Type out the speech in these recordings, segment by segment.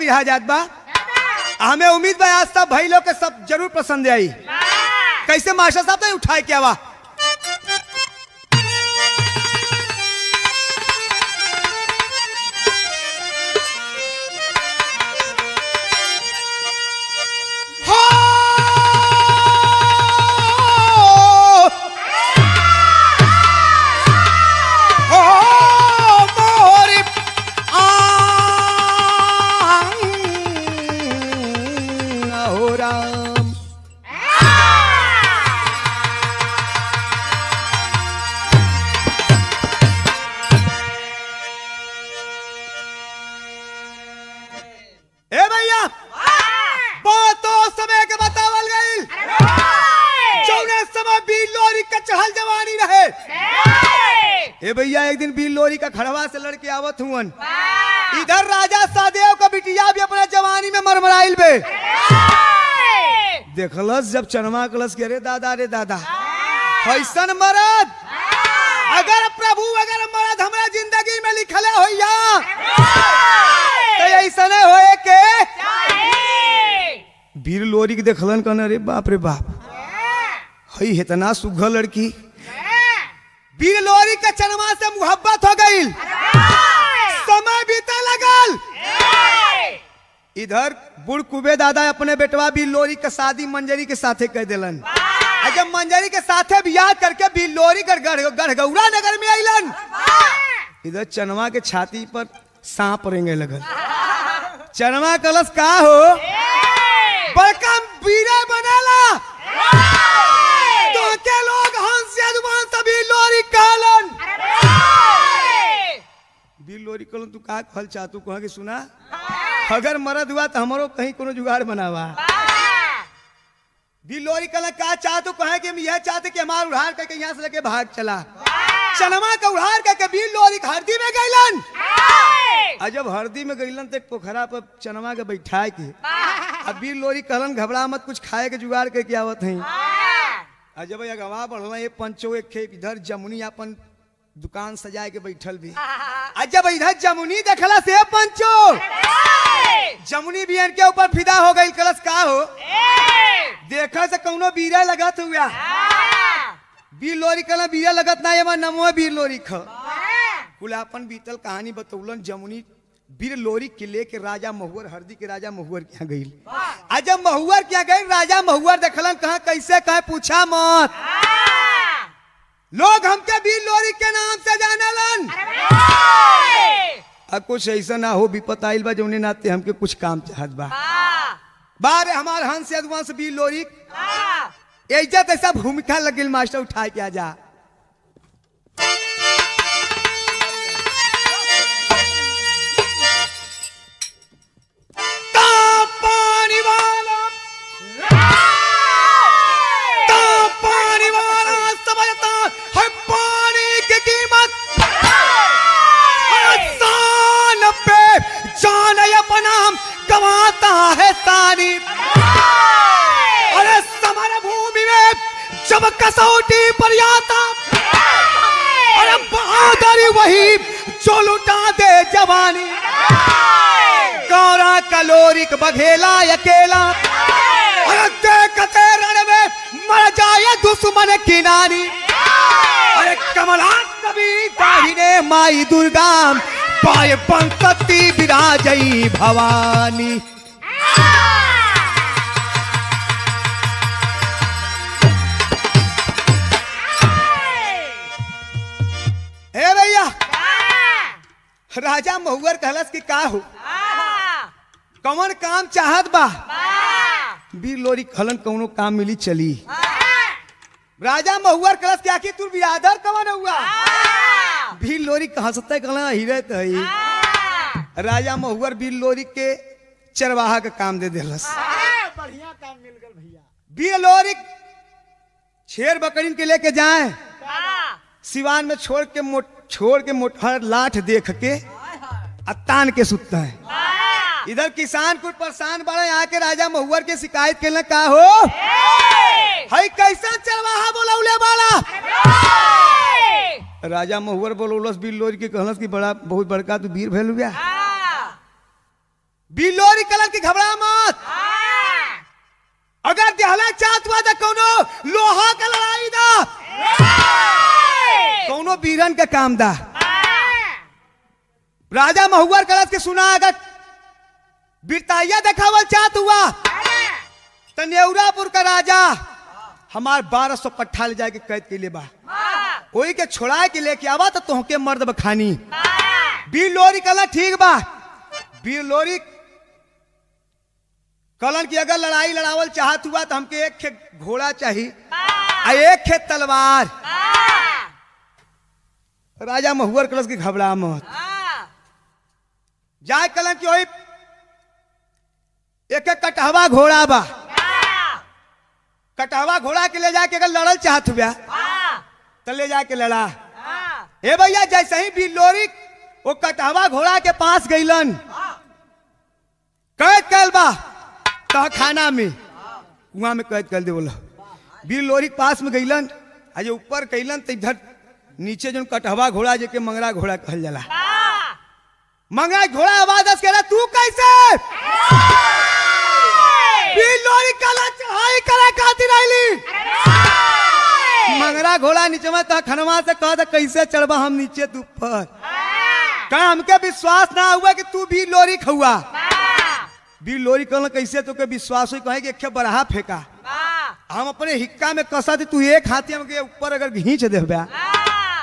बिहा जात बा। हमें उम्मीद बा आज सब भाई लोग के सब जरूर पसंद आई। कैसे मास्टर साहब तो उठाए क्या वा भैया। एक दिन बील लोरी का खड़वा से लड़के आवत हुवन। इधर राजा सादेव का बिटिया भी अपना जवानी में मरमराइल बे। देखलस जब चनमा कलस के रे दादा फैसन मरद अगर प्रभु अगर मरद हमारा जिंदगी में लिखले होइया तो ऐसने होए के बीर लोरी के देखलन कहना रे बाप हई इतना सुघर लड़की। बीर लोरी के चनमा से मोहब्बत हो गई। समय बीते लगल। इधर बुढ़ कुबे दादा अपने बेटवा बीर लोरी के शादी मंजरी के साथे कर दिलन। जब मंजरी के साथे बियाह करके बीर लोरी गढ़गौरा नगर में आइलन। इधर चनमा के छाती पर सांप रेंगे लगल। चनमा कलश का हो बड़का बीरे बनेला तो के लोग हंस जुबान तभी लोरी कहलन। बीर लोरी कहलन तू का कहल चाह तू कह के सुना अगर मरद हुआ तो हमारो कहीं कोनो जुगाड़ बनावा। बीर लोरी कहलन का चाह तू कहे कि हम यह चाहते कि हमार उड़ार करके यहाँ से लेके भाग चला। चनमा का उड़ार करके बीर लोरी हरदी में गइलन। और जब हरदी में गइलन तो पोखरा पर चनमा के बैठा के अब बीर लोरी कहलन घबरा मत कुछ खाए के जुगाड़ करके आवत है। जब गवा बढ़ल ये पंचो एक इधर जमुनी अपन दुकान सजाए के बैठल भी। जब इधर जमुनी देखला से पंचो जमुनी भी इनके ऊपर फिदा हो गई। कलश का हो देखा से कौनो बीरा लगत हुआ। बीर लोरी कहला बीरा लगत ना ये नमो बीर लोरी ख कुलापन बीतल कहानी बतौलन। जमुनी बीर लोरी किले के राजा महुअर हरदी के राजा महुअर के यहाँ गई। जब महुअर क्या गई राजा महुअर देखलन कहा कैसे कहे पूछा मत। लोग हमके बीर लोरी के नाम से जानलन। अब कुछ ऐसा ना हो विपत आइल बा जौने नाते हमके कुछ काम चाहत बा। बारे हमार हंस यदवंश बीर लोरी इज्जत ऐसा भूमिका लगिल मास्टर उठा के आ जा। गवाता है सानी। अरे समर भूमि में जब कसौटी पर आता अरे बहादुरी वही जो लुटा दे जवानी। गौरा कलोरिक बघेला अकेला अरे देखते रण में मर जाए दुश्मन की नारी। अरे कमला कभी दाहिने माई दुर्गा पाए पंकति विराजई भवानी। हे भैया राजा महुअर कहलस कि का हो कौन काम चाहत बा। बीर लोरी कहलन कौनो काम मिली चली। राजा महुअर कहलस कि आखिर तू बिरादर कौन हुआ। बीर लोरी हंसते कहला हीरे तही। राजा महुअर बीर लोरी के चरवाहा का काम दे देलस। बढ़िया काम मिल गल भैया। बीर लोरी शेर बकरीन के लेके जाए सिवान में छोड़ के मोटहर लाठ देख के तान के सुतता है। इधर किसान कुछ परेशान बड़े आके राजा महुअर के शिकायत के का हो हई कैसा चरवाहा बोलौले वाला। राजा महुअर बोलौलस बीर लोरी के कहलस कि बड़ा बहुत बड़का तू वीर भैल गया। बिलोरी कलर की घबरा मत। अगर देहला चाहत हुआ तो कौनो लोहा का लड़ाई दा, कौनो बीरन के काम दा। राजा महुवर कलश के सुना, अगर बिरताइया देखावल चाहत हुआ तो नेउरापुर का राजा हमार 1200 पट्ठा ले जाके कैद के लिए बा, कोई के छोड़ा के लेके आवा तो तुहके मर्द बखानी। बिलोरी कलर ठीक बा। बिलोरी कलन की अगर लड़ाई लड़ावल चाहत हुआ तो हमके एक खेत घोड़ा चाहिए और एक खेत तलवार। राजा महुवर कलश की घबरा मत, जाए कलन की वही एक एक कटहवा घोड़ा बा, कटहवा घोड़ा के ले जाके अगर लड़ल चाहत हुआ तो ले जाके लड़ा। ए भैया जैसे ही बिलोरी वो कटहवा घोड़ा के पास गईलन, कैद कर बा तो खाना में कुआं में कैद कर दे बोला। बिलोरी के पास में गईलन, आज ऊपर कैलन तो इधर नीचे जो कटहवा घोड़ा जो के मंगरा घोड़ा कहल जाला। मंगरा घोड़ा आवाज कह रहा तू कैसे बिलोरी कला चढ़ाई करे खातिर आईली। मंगरा घोड़ा नीचे में तो खनवा से कह दे कैसे चढ़बा हम नीचे तू ऊपर। कहा हमके विश्वास ना हुआ कि तू बिलोरी खहुआ। बिलोरी कहल कैसे तो के विश्वास हुई, कहे कि एक बरहा फेंका, हम अपने हिक्का में कसा दे, तू एक हाथी हमके ऊपर अगर घींच दे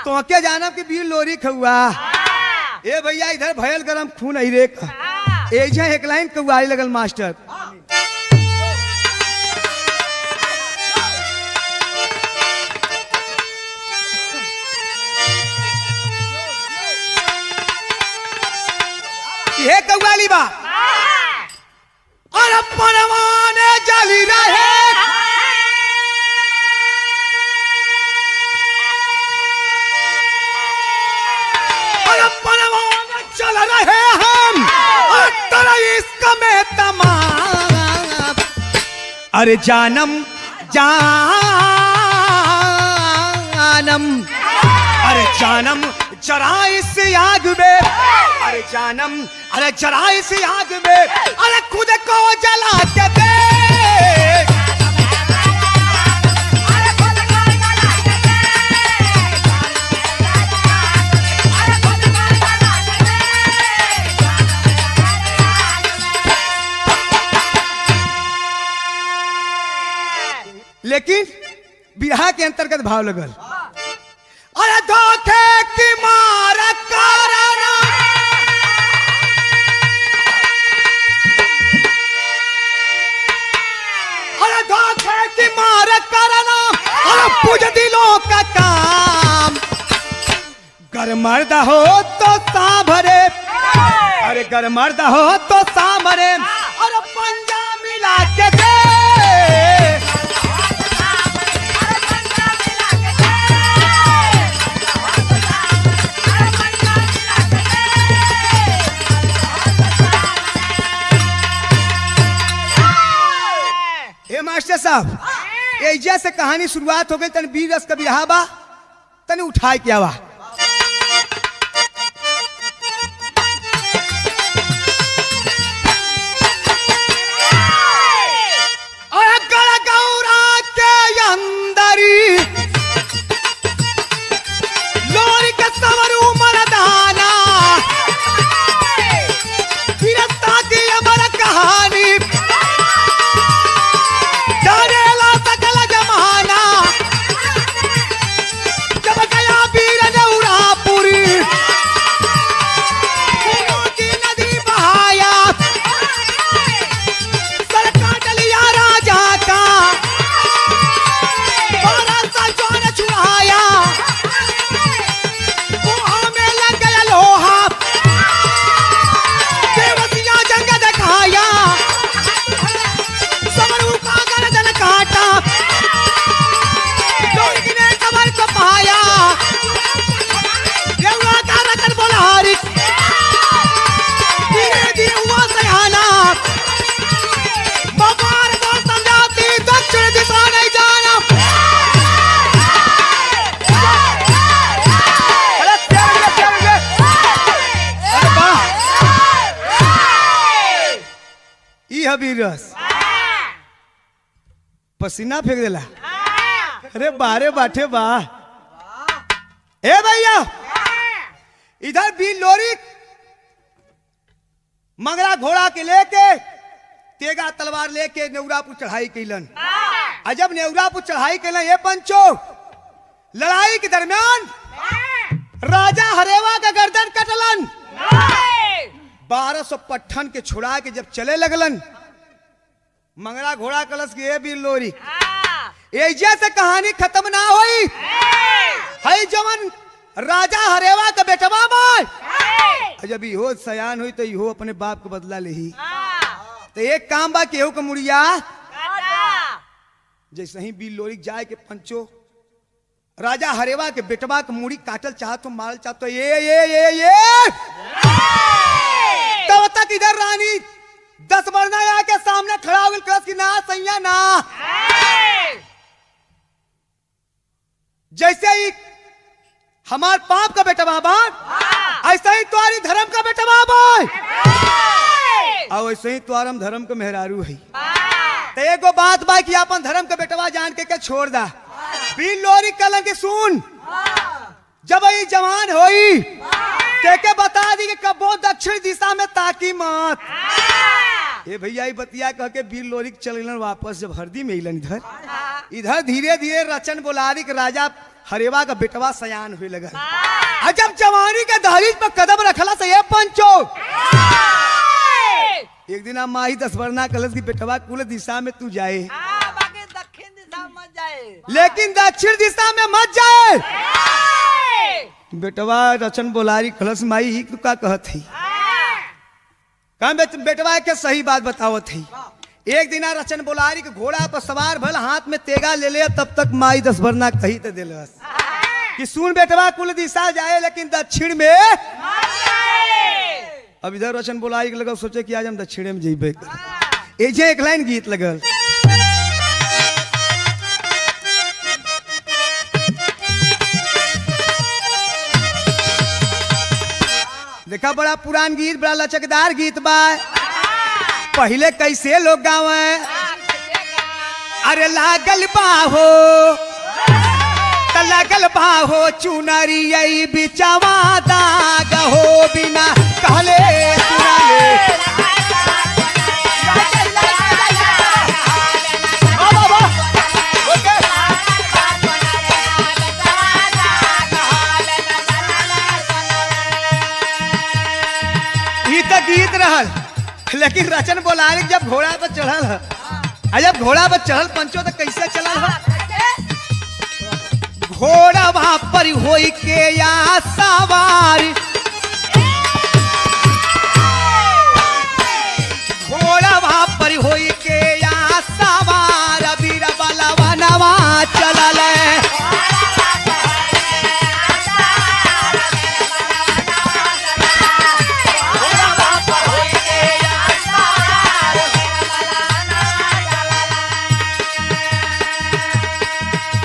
तो के जाना कि बिलोरी खहुआ। ए भैया इधर भयल गरम खून आई रे, एजा एक लाइन कौआई लगल मास्टर। ये कौआली बा और परवाने जली रहे, और परवाने चल रहे हम और तेरा इश्क में तमाम। अरे जानम जानम, अरे जानम जरा इस आग में, अरे जानम अरे जरा इस आग में, अरे खुद को जला के दे। लेकिन बिरहा के अंतर्गत भाव लगल, अरे धोखे की मार कारण, अरे धोखे की मार कारण, अरे पूज दिलों का काम। गर मर्द हो तो सांभरे, अरे गर मर्द हो तो सांभरे, अरे पंजा मिला के दे। मास्टर साहब एजा से कहानी शुरुआत हो गई, तन वीर रस का बिरहा बा, तने उठाए क्या बा। और गड़ गौरा के अंदरी लोरी के सवरू मरदाना, वीरता की अमर कहानी जब गया वीर ने रस पसीना फेंक देला। अरे बारे बाटे बा ए भैया, इधर भी लोरी मंगरा घोड़ा के लेके तेगा तलवार लेके नेउरापुर चढ़ाई कैलन। अजब नेउरापुर चढ़ाई कैलन ये पंचो, लड़ाई के दरमियान राजा हरेवा का गर्दन कटलन। 1200 पट्ठन के छुड़ा के जब चले लगलन, मंगरा घोड़ा कलश के भी लोरी एजा से कहानी खत्म ना हुई। है जवन राजा हरेवा का बेटवा बाय जब इहो सयान हुई तो इहो अपने बाप को बदला लेही। तो एक काम बा केहू के मुड़िया जैसे ही बिल लोरी जाए के पंचो राजा हरेवा के बेटवा के मुड़ी काटल चाहत, मारल चाहत, ये तब तक इधर रानी 10 मरना आके सामने खड़ा हो गई कि ना सैया ना। जैसे ही हमार पाप का बेटा बाबा ऐसा ही तुम्हारी धर्म का बेटा बाबा और वैसे ही तुम्हारा धर्म का मेहरारू है। तो एगो बात बा कि अपन धर्म का बेटवा जान के छोड़ दा। बिल लोरी कलन के सुन, जब ये जवान होई के बता दी कि कबो दक्षिण दिशा में ताकी मत। ये भैया ये बतिया कह के बिल लोरी चलन वापस जब हरदी में इलन इधर धीरे धीरे रचन बोलारी के राजा हरेवा का बेटवा सयान हुए लगा। जब जवानी के दहलीज पर कदम रखला से ये पंचो एक दिन माही 10 वर्ना कलश की बेटवा कुल दिशा में तू जाए, दक्षिण दिशा मत जाए, लेकिन दक्षिण दिशा में मत जाए। बेटवा रचन बोलारी कलश माई तू का कहत थी बेटवा के सही बात बतावत थी। एक दिन रचन बोलारी के घोड़ा पर सवार भल हाथ में तेगा ले ले, तब तक माई 10 वर्ना कही तो दिलस कि सुन बेटवा कुल दिशा जाए लेकिन दक्षिण में। अब इधर रचन बोलारी के लगा सोचे कि आज हम दक्षिण में जेबे। एजे एक लाइन गीत लगल, देखा बड़ा पुरान गीत, बड़ा लचकदार गीत बा। पहले कैसे लोग गावे, अरे लागल बाहो लागल बाहो चुनरी बिचावा दाग हो बिना कहले सुनाले। गीत रहल, लेकिन रचन बोलारी जब घोड़ा पर चढ़ल है, जब घोड़ा पर चढ़ल पंचो तो कैसे चलल है। घोड़ा वहां पर होई के या सवार, घोड़ा वहां पर होई के या सवार, बीर बलवा नवा चलल।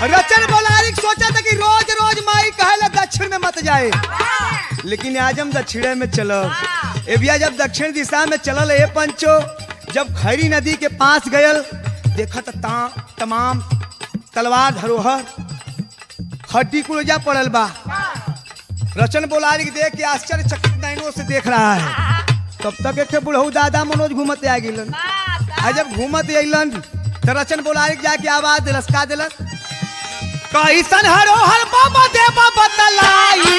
रचन बोलारी सोचा था कि रोज रोज माई कहले दक्षिण में मत जाए, लेकिन आज हम दक्षिण में चलो। ए भैया जब दक्षिण दिशा में चलल ए पंचो, जब खैरी नदी के पास गयल देखा तो तमाम तलवार धरोहर हड्डी कुलजा पड़ल बा। रचन बोलारी के देख के आश्चर्यचकित नैनों से देख रहा है। तब तक एक बुढ़ऊ दादा मनोज घूमते आ गिलन। जब घूमत अलन तो रचन बोलारी जाके आवाज दिलस, का दिलस, कैसन हरोहर बाबा देवा बतलाई,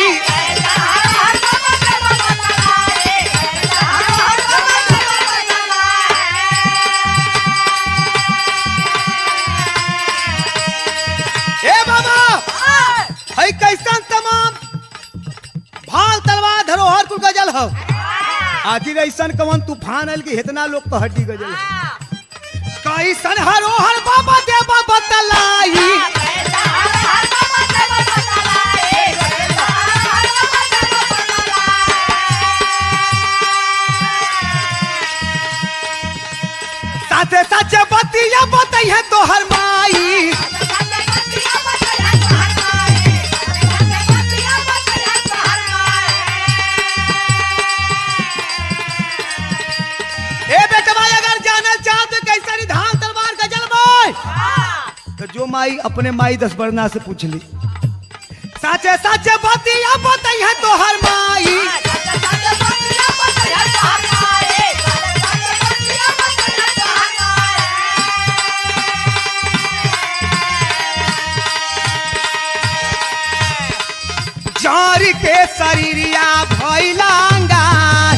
ए बाबा है कैसन तमाम भाल तलवार धरोहर कुल गजल हो। आखिर ऐसन कवन तूफान आयल कि इतना लोग तो हड्डी गजल है। कैसन हरोहर बाबा देवा बतलाई, साथे साचे बतिया बताई है तो हर माई, ए बेटवा अगर जाना चाहते जो माई अपने माई दस बरना से पूछ ली साचे साचे बतिया बताइए तो हर माई जार के शरीरिया भैलांगार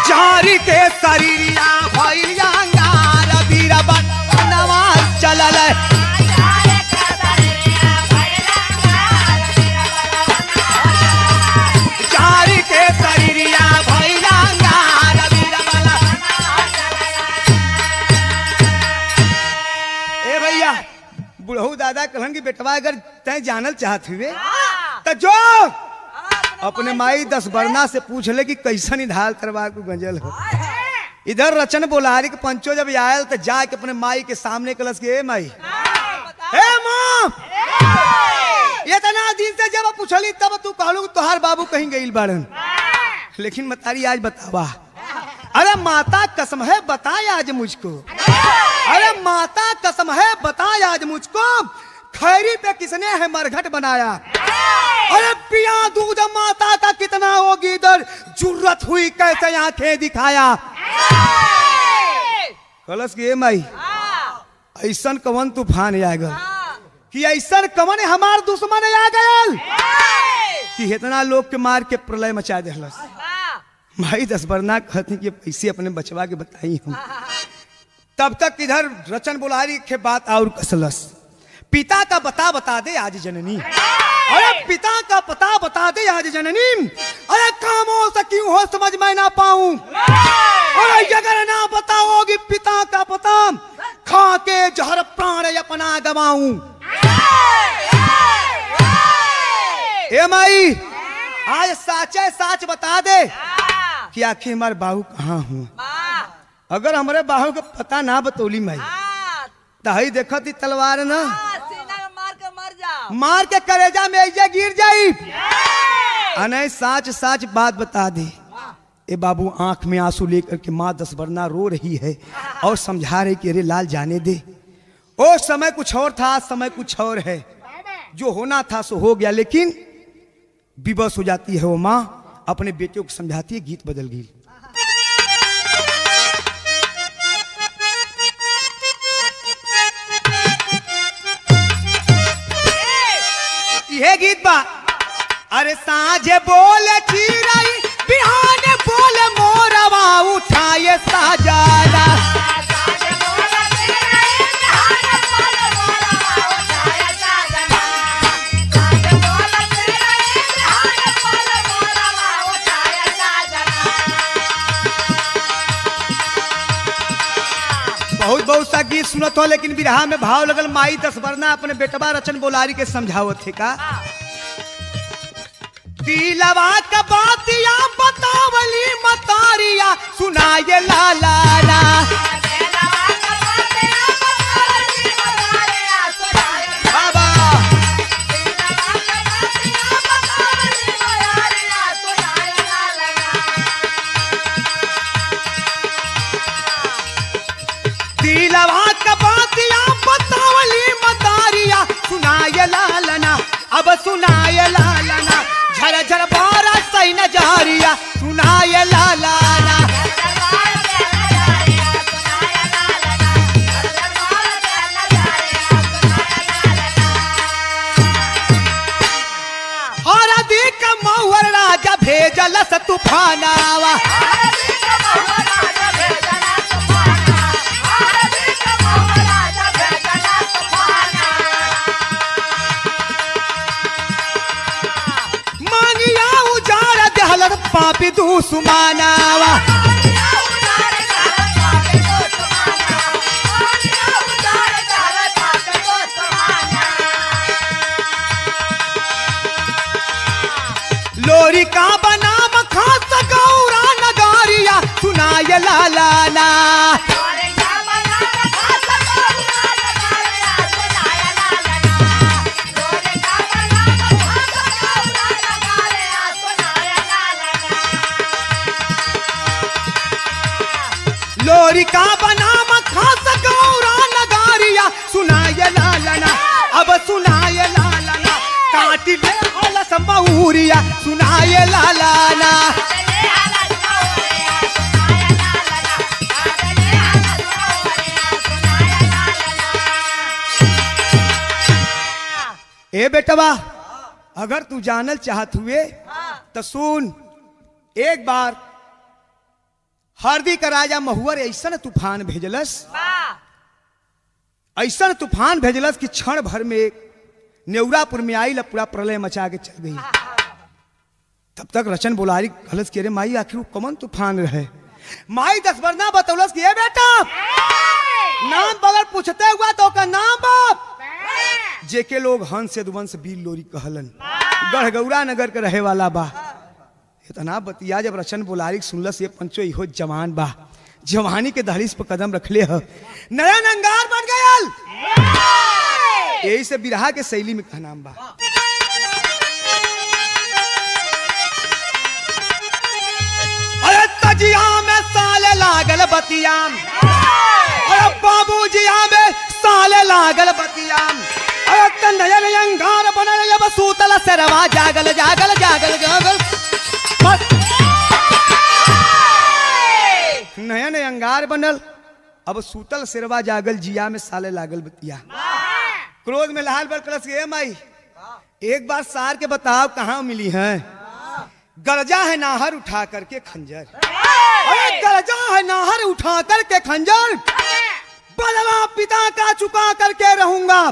जार के शरीरिया भैलांगार वीर बनवा चलल जार के शरीरिया भैलांगार वीर ए भैया बुढ़ऊ दादा कहन की बेटवा अगर तय जानल चाहत हुए तो जो अपने माई दस बरना से पूछ ले कि कैसन ढाल तरवार को गंजल हो। इधर रचन बोलारी के पंचो जब आयल तो जाके अपने माई के सामने कलश के माई हे मां इतना दिन से जब पूछली तब तू कहलू तोहार बाबू कहीं गइल बाड़न लेकिन मतारी आज बतावा अरे माता कसम है बताए आज मुझको अरे माता कसम है बताए आज मुझको खैरी पे किसने है मरघट बनाया अरे पिया दूध माता का कितना होगी इधर जुर्रत हुई कैसे आंखें दिखाया कलश की माई ऐसन कवन तूफान आ गल कि ऐसन कवन हमार दुश्मन आ गयल कि इतना लोग के मार के प्रलय मचा देहलस माई दस बरना कहती कि पैसे अपने बचवा के बताई हम तब तक इधर रचन बुलारी के बात और कसलस पिता का बता दे आज जननी अरे पिता का पता बता दे आज जननी अरे कामों से क्यों हो समझ मैं ना पाऊं अरे अगर ना बताओगी पिता का पता खा के जहर प्राण अपना गवाऊं ए माई आज साचे साच बता दे कि आखिर हमारे बाहू कहाँ हूँ अगर हमारे बाहू का पता ना बतौली माई तही देखा थी तलवार ना मार के करेजा में ऐसे गिर जाई अने साच साच बात बता दे ए बाबू आंख में आंसू लेकर के माँ दस बरना रो रही है और समझा रही कि अरे लाल जाने दे ओ समय कुछ और था आज समय कुछ और है जो होना था सो हो गया लेकिन विवश हो जाती है वो माँ अपने बेटियों को समझाती है गीत बदल गई ये गीत बा अरे साझे बोले चिराई बिहाने बोले मोरवा उठाए साजाना बहुत बहुत सा गीत सुनत हो लेकिन बिरहा में भाव लगल माई दस बरना अपने बेटवा रचन बोलारी के समझावत थे का दिलवा का बातिया बतावली मतारिया सुनाए लाला ला बाबा दिलवा का बातिया बतावली मतारिया सुनाए लालना अब सुनाए लालना झर झर बारा सही नजारिया सुनाए लालना और अधिक मौहर राजा भेजल स तूफानावा पापी तू सुमानावा लोरी का बनाम खास गौरा नगारिया सुनाए लालाना बहुरिया सुनाए लालाना। ए बेटवा, अगर तू जानल चाहत हुए तो सुन। एक बार हरदी का राजा महुअर ऐसा तूफान भेजलस, ऐसा तूफान भेजलस कि क्षण भर में नेवरापुर में आई पूरा प्रलय मचा के चल गई। तब तक रचन बुलारी कहलस कि अरे माई आखिर कौन तूफान रहे। माई 10 बरना बतौलस कि ए बेटा, नाम बगल पूछते हुआ तो का नाम बाप जेके लोग हंस यदुवंश वीर लोरी कहलन, गढ़गौरा नगर के रहे वाला बा। इतना बतिया जब रचन बुलारी सुनलस ये पंचो इहो जवान बा, जवानी के दहलीज पर कदम रखले ह, नया नंगार बन गयल। यही से बिरहा के शैली में का नाम बा। अरे तजिया में साले लागल बतियाम, अरे बाबूजिया में साले लागल बतियाम। अरे नया नया अंगार बनल जब सूतल सरवा जागल जागल जागल जागल। नया नया अंगार बनल, अब सूतल सिरवा जागल, जिया में साले लागल बतिया। क्रोध में लाल बल कलश के माई एक बार सार के बताओ कहाँ मिली है। गरजा है नाहर उठा करके खंजर, अरे गरजा है नाहर उठा करके खंजर, बदला पिता का चुका करके रहूंगा।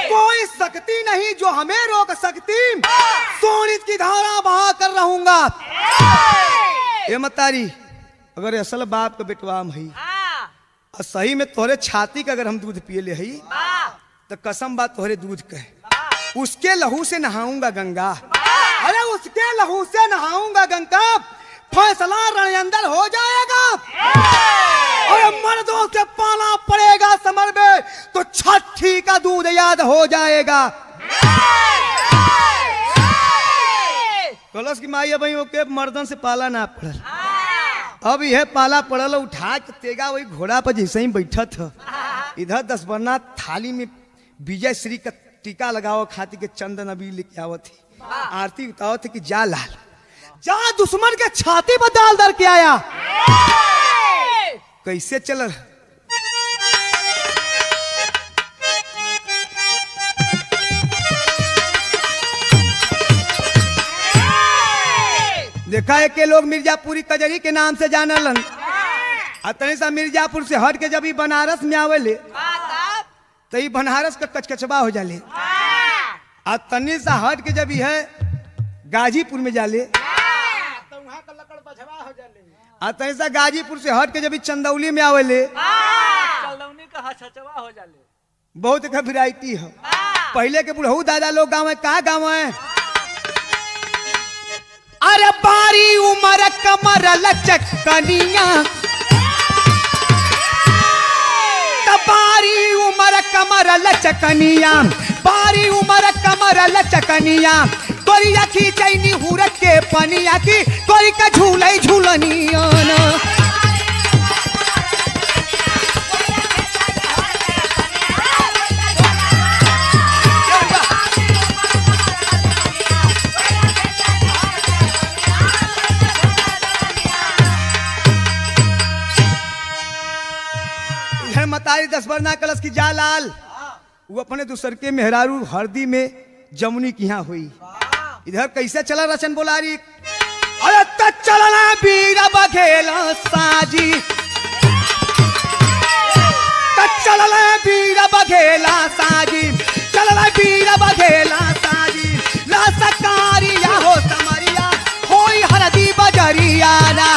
कोई शक्ति नहीं जो हमें रोक सकती, सोनित की धारा बहा कर रहूंगा। ये मतारी, अगर असल बाप का बेटवाम है और सही में तोहरे छाती का अगर हम दूध पिए ले हई तो कसम बात तोहरे दूध कहे, उसके लहू से नहाऊंगा गंगा। अरे उसके लहू से नहाऊंगा गंगा, फैसला रण अंदर हो जाएगा। और मर्दों के पाला पड़ेगा समर में तो छठी का दूध याद हो जाएगा। कलश की माई भाई ओके मर्दन से पाला ना पड़ल, अब यह पाला पड़ल उठा के तेगा वही घोड़ा पर जैसे ही बैठा था। इधर 10 बरना थाली में विजय श्री का टीका लगाओ खाती के चंदन अभी लेके आवत थी, आरती उतावत थी कि जा लाल जा दुश्मन के छाती पर डाल दर के आया। कैसे चल देखा है कि लोग मिर्जापुरी कजरी के नाम से जानलन। अतने सा मिर्जापुर से हट के जब ही बनारस में आवेले तो ये बनारस का कचकचबा हो जाले। अतने सा हट के जब है गाजीपुर में जाले तो वहां का लकड़ बझवा हो जाले। अतने सा गाजीपुर से हट के जब चंदौली में आवेले चंदौली का हचचवा हो जाले। बहुत एक वैरायटी है। पहले के बुढ़ऊ दादा लोग गाँव है, कहाँ गाँव है? अरे बारी उमर कमर लचकनिया, बारी उमर कमर लचकनिया, बारी उमर कमर लचकनिया, गोरिया की चैनी हुरक के पनिया की गोरी का झूले झूलनिया ना। मतारी 10 बरना कलश की जा लाल, वो अपने दूसर के मेहरारू हरदी में जमुनी की यहाँ हुई। इधर कैसे चला रचन बोलारी? अरे चलना बीर बघेला साजी, चलना बीर बघेला साजी, चलना बीर बघेला साजी, ला सकारिया हो समरिया होई हरदी बजरिया ना।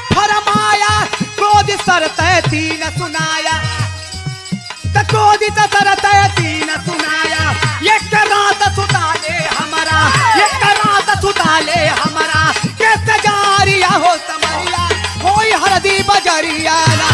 फरमाया क्रोध सरते तीन सुनाया, क्रोधित सरते तीन सुनाया, एक रात सुताले हमारा, एक रात सुताले हमारा, कैसे जारिया हो समरिया होई हरदी बजरिया ना।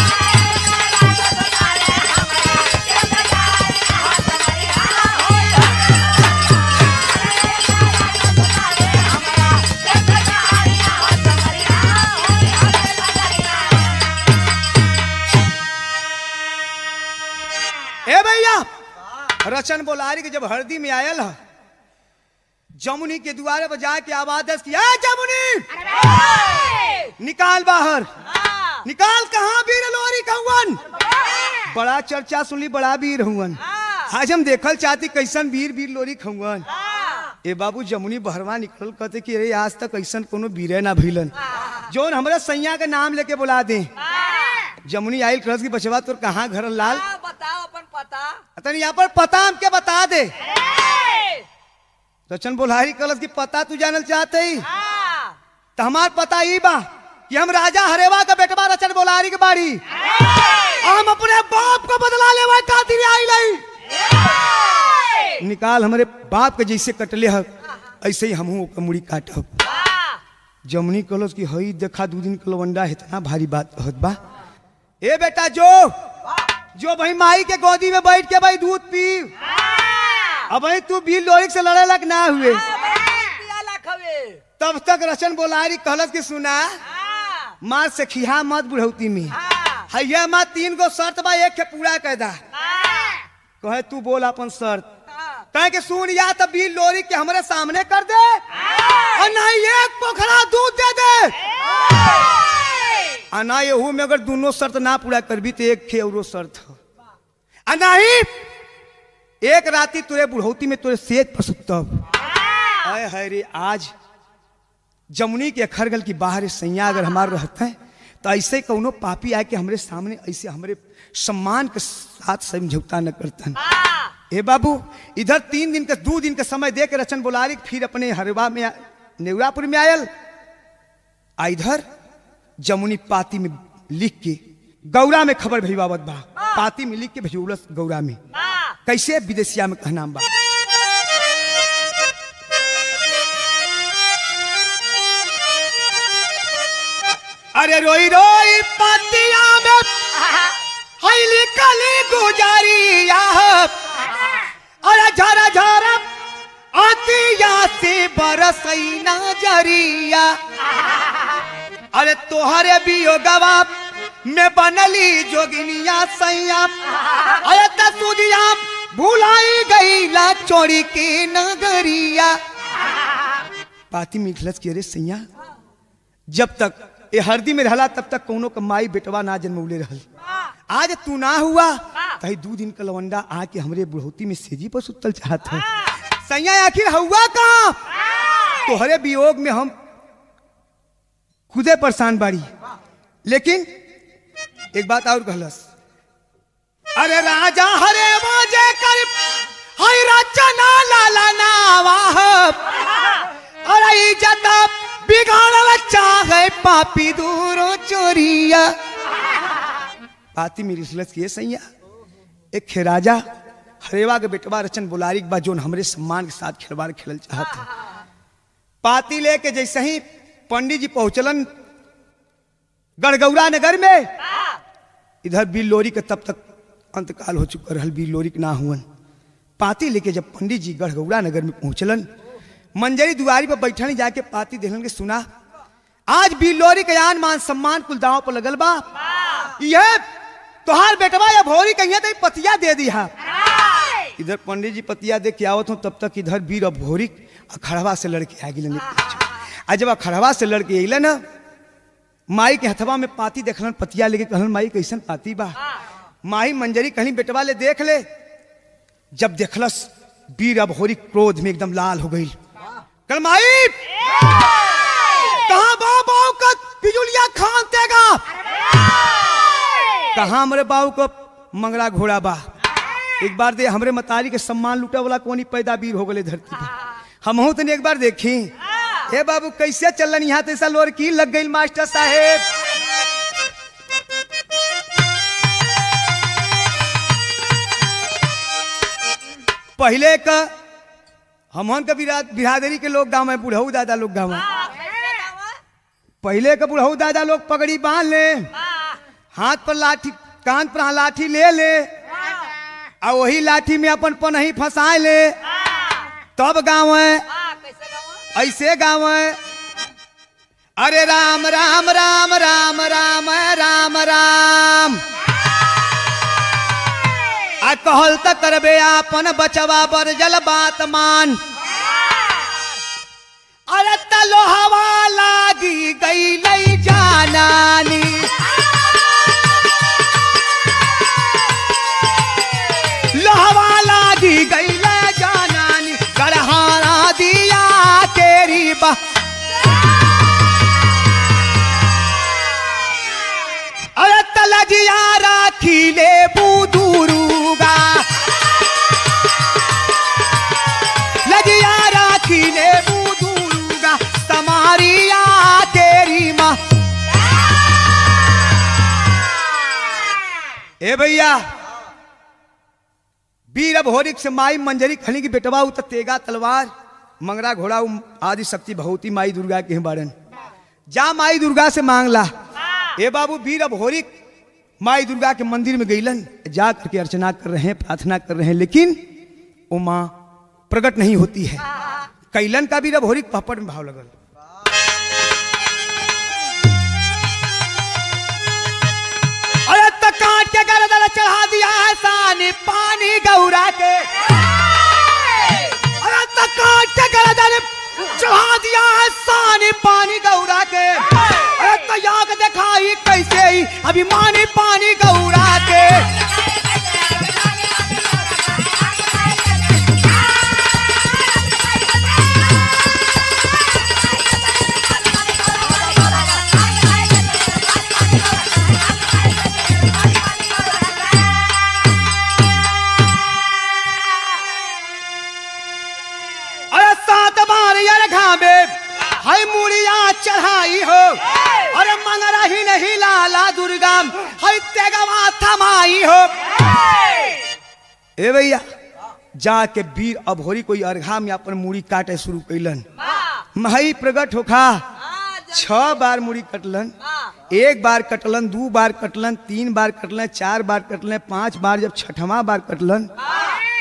रचन बोलारी के जब हरदी में आयल ह जमुनी के द्वारे पर जाके आवाज दस किया, जमुनी निकाल बाहर, निकाल कहाँ वीर लोरी कहवन। बड़ा चर्चा सुनली, बड़ा वीर हुवन। आज हम देखल चाहती कैसन वीर वीर लोरी खहुवन। ए बाबू जमुनी बहरवा निकल कहते कि अरे आज तक कैसन कोनो वीरे ना भइलन जोन हमरा सैया के नाम लेके बुला दे। जमुनी आइल कहस की बचवा तोर कहाँ घर लाल, बताओ अपन पता। अतन यहाँ पर पता हमके बता दे। रचन बोलारी कहलस की पता तू जानल चाहते ही तो हमार पता ही बा कि हम राजा हरेवा का बेटवा रचन बोलारी के बाड़ी, हम अपने बाप को बदला लेवा खातिर आई लाई। निकाल हमरे बाप के जैसे कटले ह ऐसे ही हमहू ओकर मुड़ी काटब। जमुनी कहलस कि हई देखा 2 दिन के लवंडा इतना भारी बात कहत बा। ए बेटा जो भाई माई के गोदी में बैठ के भाई दूध पी। अब भाई तू बील लोरी से लड़े लग ना हुए। तब तक रचन बोलारी कहलस कि सुना मार से खिहा मत बुढ़ौती में, हैया माँ 3 गो शर्त बा, एक के पूरा कर दा। कहे तू बोल अपन शर्त। कहे कि सुन, या तो बील लोरी के हमरे सामने कर दे और नहीं एक पोखरा दूध दे दे, और ना यहू में अगर दोनों शर्त ना पूरा करबी तो एक खे और शर्त हो, और नहीं एक राती तुरे बुढ़ौती में तुरे सेज पर सुतब। अरे है रे, आज जमुनी के खरगल की बाहर सैया अगर हमारे रहते हैं तो ऐसे कौनो पापी आए कि हमरे सामने ऐसे हमरे सम्मान के साथ समझौता न करतन। हे बाबू इधर 2 दिन का समय दे के रचन बोलारी फिर अपने हरवा में नेवरापुर में आयल। इधर जमुनी पाती में लिख के गौरा में खबर भेजवावत बा, पाती में लिख के भेजौलस गौरा में। कैसे विदेशिया में कहना बा, अरे रोई रोई पातिया में हईली कली गुजारिया, अरे झरा झरा आतिया से बरसई नजरिया, अरे तोहरे बियोगवा में बनली जोगिनिया सैया, अरे तसुदिया भुलाई गईला चोरी के नगरिया। पाती मिखलस के रे सैया, जब तक ये हरदी में रहला तब तक कोनो कमाई बेटवा ना जन्मौले रहल। आज तू ना हुआ तही 2 दिन का लवंडा आके हमरे बुढ़ौती में सेजी पर सुतल चाहत है। सैया आखिर हुआ कहाँ? तोहरे वियोग में हम खुदे परेशान बाड़ी। लेकिन एक बात और कहलस, अरे राजा हरे मोजे कर हई रचना लाला नावाह, अरे इज्जत बिगाड़ल चाहे पापी दूरो चोरिया। पाती मेरी सुलझ के सैया एक खेराजा हरेवा के बेटवा रचन बोलारी के बाद जोन हमरे सम्मान के साथ खिलवाड़ खेलल चाहत है। पाती लेके जैसे ही पंडित जी पहुंचलन गढ़गौरा नगर में, इधर बीर लोरी के तब तक अंतकाल हो चुका रहल, बीर लोरी के ना हुवन। पाती लेके जब पंडित जी गढ़गौरा नगर में पहुंचलन, मंजरी दुआरी पर बैठन जाके पाती देखलन के सुना आज बीर लोरी के आन मान सम्मान कुल दांव पर लगल बा। यह तोहार बेटवा या भोरी कहिए तो पतिया दे दी है। इधर पंडित जी पतिया दे के आवत हूँ, तब तक इधर बीर और भोरी अखड़वा से लड़के आ गए। आज जब अखड़वा से लड़के अल न, माई के हथवा में पाती देखलन, पतिया लेके कहलन माई कैसन पाती बा। माई मंजरी कहीं बेटवा ले देख ले। जब देखलस बीर अब भोरी क्रोध में एकदम लाल हो गई। कल माई कहाँ बाबू का बिजुलिया खान देगा, कहाँ हमरे बाबू को मंगरा घोड़ा बा। एक बार दे हमरे मतारी के सम्मान लूटा वाला कोनी पैदा बीर हो गए धरती पर। हम तो एक बार देखी हे बाबू कैसे चलन यहाँ तैसा लोर की लग गई मास्टर साहेब। पहले का हमन का बिरादरी के लोग गाँव में बुढ़ऊ दादा लोग गाँव में, पहले का बुढ़ऊ दादा लोग पगड़ी बांध ले, हाथ पर लाठी, कान पर लाठी ले ले, और वही लाठी में अपन पनही फंसा ले, तब गाँव है ऐसे गाँव है। अरे राम राम राम राम राम राम राम, आ कहल त करबे आपन बचवा बर जल बात मान। अरे तलो हवा लागी गई लई जानानी, लोहवा लागी गई ले जानानी, गढ़हारा दिया तेरी बा। अरे तलजिया राखी ले बुदुरुगा, लजिया राखी ले बुदुरुगा, समारिया तेरी माँ। ए भैया वीर अभोरिक से माई मंजरी खली की बेटवा उत तेगा तलवार मंगरा घोड़ा आदि शक्ति भगवती माई दुर्गा के बारन जा माई दुर्गा से मांगला। ए बाबू वीर अभोरिक माई दुर्गा के मंदिर में गईलन, जा करके अर्चना कर रहे हैं, प्रार्थना कर रहे हैं, लेकिन वो माँ प्रकट नहीं होती है। कैलन का वीर अभोरिक पहपट में भाव लगल। अरे तो काट के गर्दन चढ़ा दिया है सानी पानी गौरा के, अरे तो काट के गर्दन चढ़ा दिया है सानी पानी गौरा के, अरे तो याग दिखाई कैसे ही अभिमानी पानी गौरा के। हाय मुड़िया चढ़ाई हो, अरे मंगरा ही नहीं लाला दुर्गा, हाय तेगवा थमाई हो। ए भैया जाके वीर अभोरी कोई अर्घा में अपन मुड़ी काटे शुरू कैलन। मही प्रगट होखा 6 बार मुड़ी कटलन, 1 बार कटलन, 2 बार कटलन, 3 बार कटलन, 4 बार कटलन, 5 बार, जब 6वां बार कटलन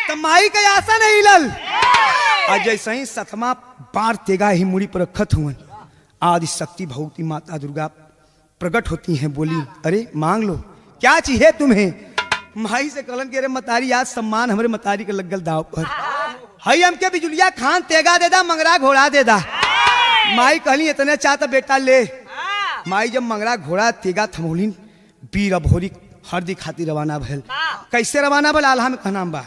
तो माई का आशा नहीं लल। और जैसे ही 7वां बार तेगा ही मुड़ी पर रखत हुआ, आदि शक्ति भगवती माता दुर्गा प्रकट होती हैं, बोली अरे मांग लो क्या चाहिए तुम्हें। माई से कलन के अरे मतारी आज सम्मान हमारे मतारी के लगल दाव पर, हई हमके बिजुलिया खान तेगा दे दा, मंगरा घोड़ा दे दा। माई कहली इतने चाहता बेटा ले। माई जब मंगरा घोड़ा तेगा थमोलिन, वीर अभोरी हरदी खातिर रवाना भल। कैसे रवाना भल आल्हा में कहना बा।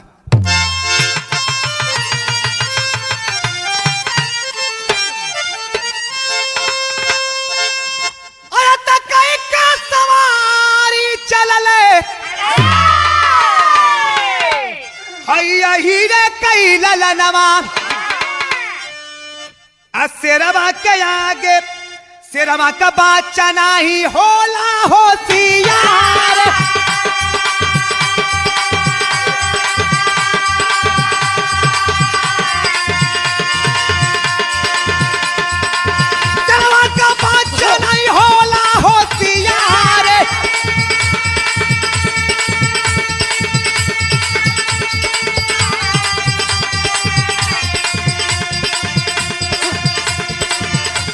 हीरे कई ललनवा शेरवा के आगे शेरवा का बाचा नहीं होला होशियार। शेरवा का बाचा नहीं होला होशियार।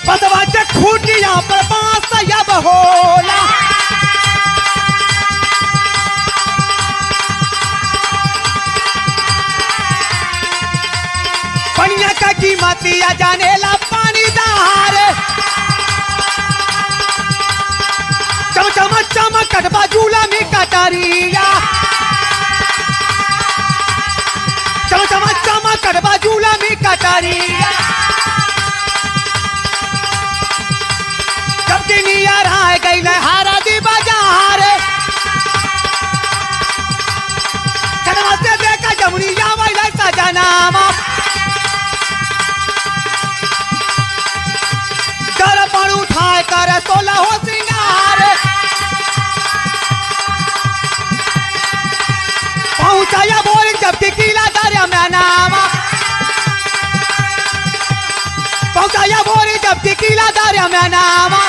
बदवा के खूटिया पर बांस अब होला, पनिया का कीमतिया जानेला पानी दार। चम चम चमकत बाजूला में कटारिया, चम चम चमकत बाजूला में कटारिया। गई हारा दी बाजार से देखा जमुनिया वाला सजनामा, दर्पण उठाए कर 16 हो श्रृंगार। पहुंचाया बोल जबकि किला दरिया में नामा, पहुंचाया बोल जबकि किला दरिया में नामा।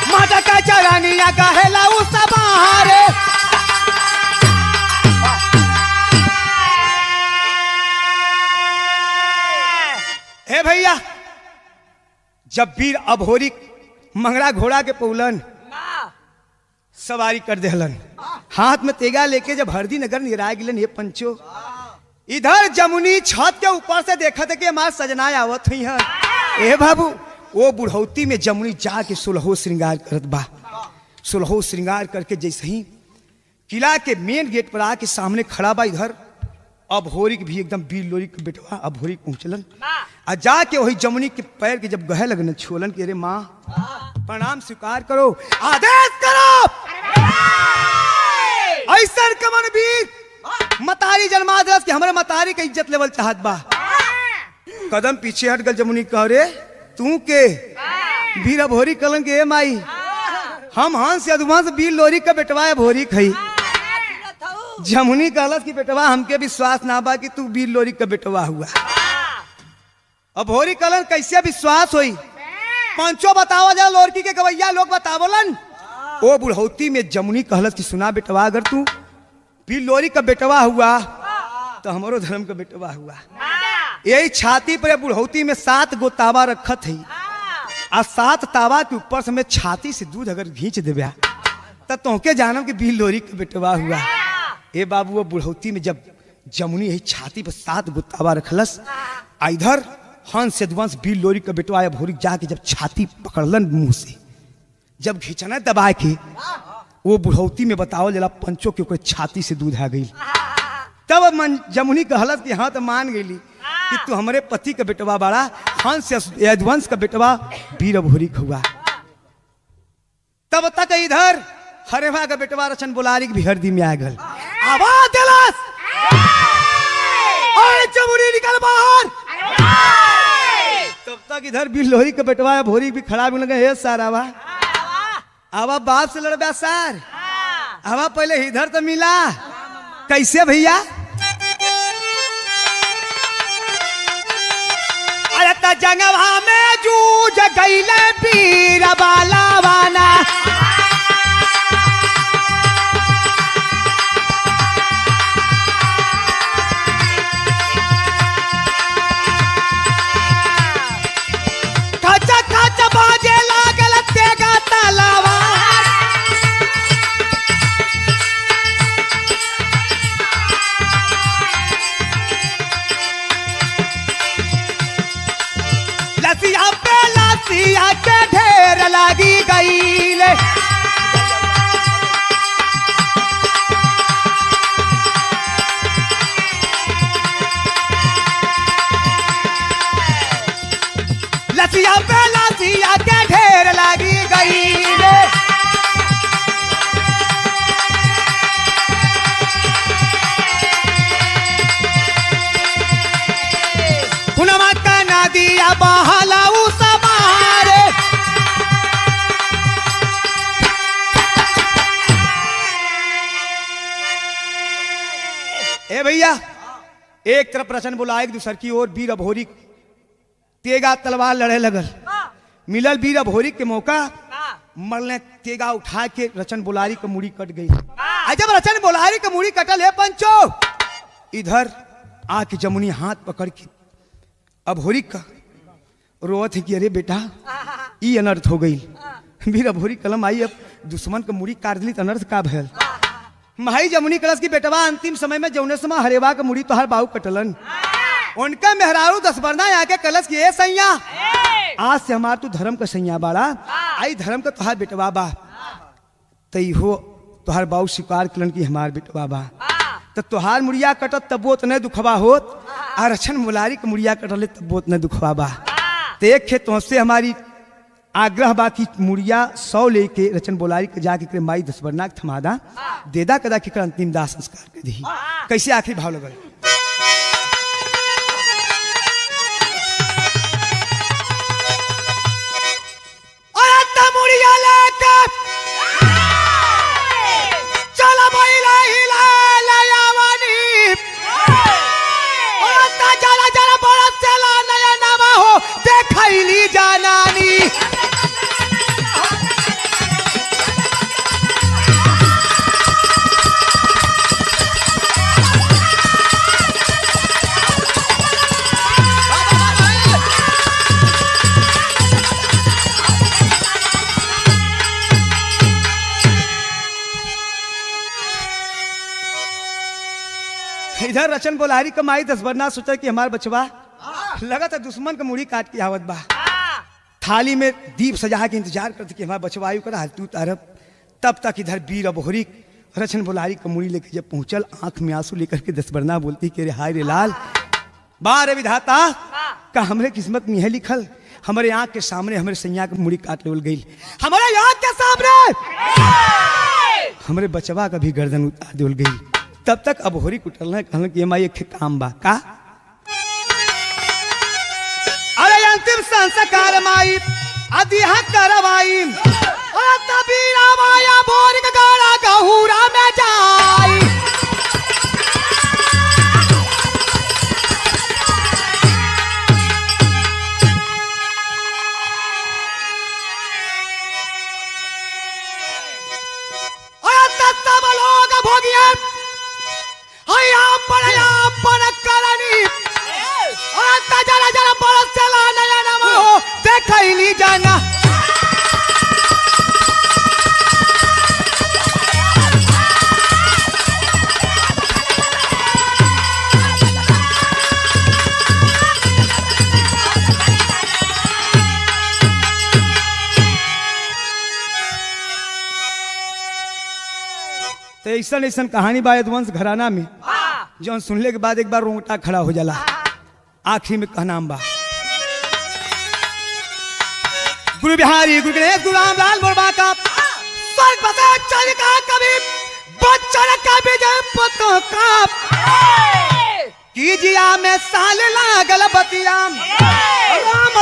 माता का चरनिया कहेला उस बाहर। हे भैया जब वीर अभोरी मंगरा घोड़ा के पौलन सवारी कर देहलन। हाथ में तेगा लेके जब हरदी नगर निराय गिलन, ये पंचो इधर जमुनी छत के ऊपर से देखा था कि हमार सजना आवत हुई है। ए बाबू, वो बुढ़ौती में जमुनी जाके सुलहो श्रृंगार करत बा। सुलहो श्रृंगार करके जैसे ही किला के मेन गेट पर आके सामने खड़ा बा। इधर अभोरी भी एकदम बीर लोरी के बेटवा अभोरी पहुंचलन आ जाके वही जमुनी के पैर के जब गहे लगन छोलन के, अरे माँ प्रणाम स्वीकार करो, आदेश करो। ऐसा कमन वीर मतारी जन्मा दरस के हमारे मतारी के इज्जत लेवल चाहत बा। कदम पीछे हट गल जमुनी कह, रे तू के वीर अभोरी कलन के, माई हम हंस यदुवंश वीर लोरी का बेटवा भोरी खई। जमुनी कहलस की बेटवा हमके विश्वास ना बा कि तू वीर लोरी का बेटवा हुआ। अभोरी कलन कैसे विश्वास होई? पंचो बतावा जा लोरकी के गवैया लोग बतावलन। ओ बुढ़ौती में जमुनी कहलस की सुना बेटवा, अगर तू वीर लोरी का बेटवा हुआ तो हमारो धर्म का बेटवा हुआ। यही छाती पर बुढ़ौती में 7 गो तावा रखत है आ 7 तावा के ऊपर से मैं छाती से दूध अगर घींच देव्या तो तोहके जानम कि वीर लोरी का बेटवा हुआ। ए बाबू, वो बुढ़ौती में जब जमुनी यही छाती पर 7 गो तावा रखलस, इधर हंस यदुवंश वीर लोरी का बेटवा या भोरी जाके जब छाती पकड़लन मुंह से, जब घिंचना दबा के वो बुढ़ौती में बताओ जला पंचों के ऊपर छाती से दूध आ गई। तब जमुनी कहलत कि हाँ तो मान गई कि तू हमारे पति का बेटवा बाड़ा, हंस यदुवंश का बेटवा वीर भोरी हुआ। तब तक इधर हरेवा का बेटवा रचन बुलारी भी हरदी में आ गल। आवाज दिलस, ओए जमुनी निकल बाहर। तब तक इधर वीर लोरी का बेटवा भोरी भी खड़ा भी लगे, हे सार आवा बाप से लड़बा सार, आवा पहले इधर तो मिला। कैसे भैया? अरे त जंगवा में जूझ गईले पीर बालावाना, खचा खचा बाजे लागल तेगा तलवार। लसिया पे लसिया के ढेर लगी गईले, लसिया पे लसिया के ढेर लगी गईले। पुनमा का नदिया बहला उस मारे, ए भैया एक तरफ रचन बुलाए दूसर की ओर वीर अभोरी तेगा तलवार लड़े लगल। मिलल वीर अभोरी के मौका, मरने तेगा उठा के रचन बुलारी का मुड़ी कट गई। जब रचन बुलारी का मुड़ी कटल है पंचो, इधर आके जमुनी हाथ पकड़ के अभोरी का रोवत है कि अरे बेटा ये अनर्थ हो गई। वीर अभोरी कलम आई, अब दुश्मन का मुड़ी काट दिली तो अनर्थ का भयल। माई जमुनी कलश की बेटवा अंतिम समय में जौने समय हरेवा का मुड़ी तो हर बाहू कटलन, उनका मेहरारू 10 बरना आके कलश की, ए सैया आज से हमार तू धर्म का सैया बाड़ा, आई धर्म का तुहार बेटवा बा, तई हो तुहार बाऊ स्वीकार कलन की हमार बेटवा बा। तो तुहार मुड़िया कटत तब वो नहीं दुखवा होत, और रचन मुलारी के मुड़िया कटले तब वो नहीं दुखवा बा। देख के तुमसे हमारी आग्रह बा की मुड़िया 100 लेके रचन बोलारी के जाके करे माई 10 बरना थमादा देदा कदा के अंतिम दाह संस्कार कर दी। कैसे आखिरी भाव लगल? मुड़िया लेके चल महिला हिला लयावानी, जरा जरा बड़ा चला नया नामा हो देखैली जानानी। इधर रचन बोलारी कमाई 10 बरना सोचा कि हमार बचवा लगा था दुश्मन का मुड़ी काट के आवत बा। थाली में दीप सजा के इंतजार करते कि हमारा बचवा आयु कर हालतू तारब। तब तक इधर वीर अबोहरी रचन बोलारी का मुड़ी लेके जब पहुंचल, आंख में आंसू लेकर के 10 बरना बोलती कि रे हाय रे लाल, बारे विधाता का हमरे किस्मत में है लिखल, हमारे आंख के सामने हमारे सैया की मुड़ी काट लेवल गई, हमारे आंख के सामने हमारे बचवा का भी गर्दन उतार देवल गई। तब तक अबोहरी कुटल कहल कि माई एक काम बा का, अरे अंतिम संस्कार माई अधिहा करवाई, तभी रामाया बोर का गाड़ा गहुरा में जाई। सब लोग भोगिया करनी जरा जरा बरस चला नया नमा हो देखली जाना। तो ऐसा ऐसा कहानी बा यदुवंश घराना में जो सुनने के बाद एक बार रोंगटा खड़ा हो जाला। आखिरी में कहना बा, गुरु बिहारी गुरु गणेश गुरु रामलाल मुर्मा का स्वर्ग बसे चल का कभी बच्चन का विजय पतो का कीजिया में साल लागल बतिया राम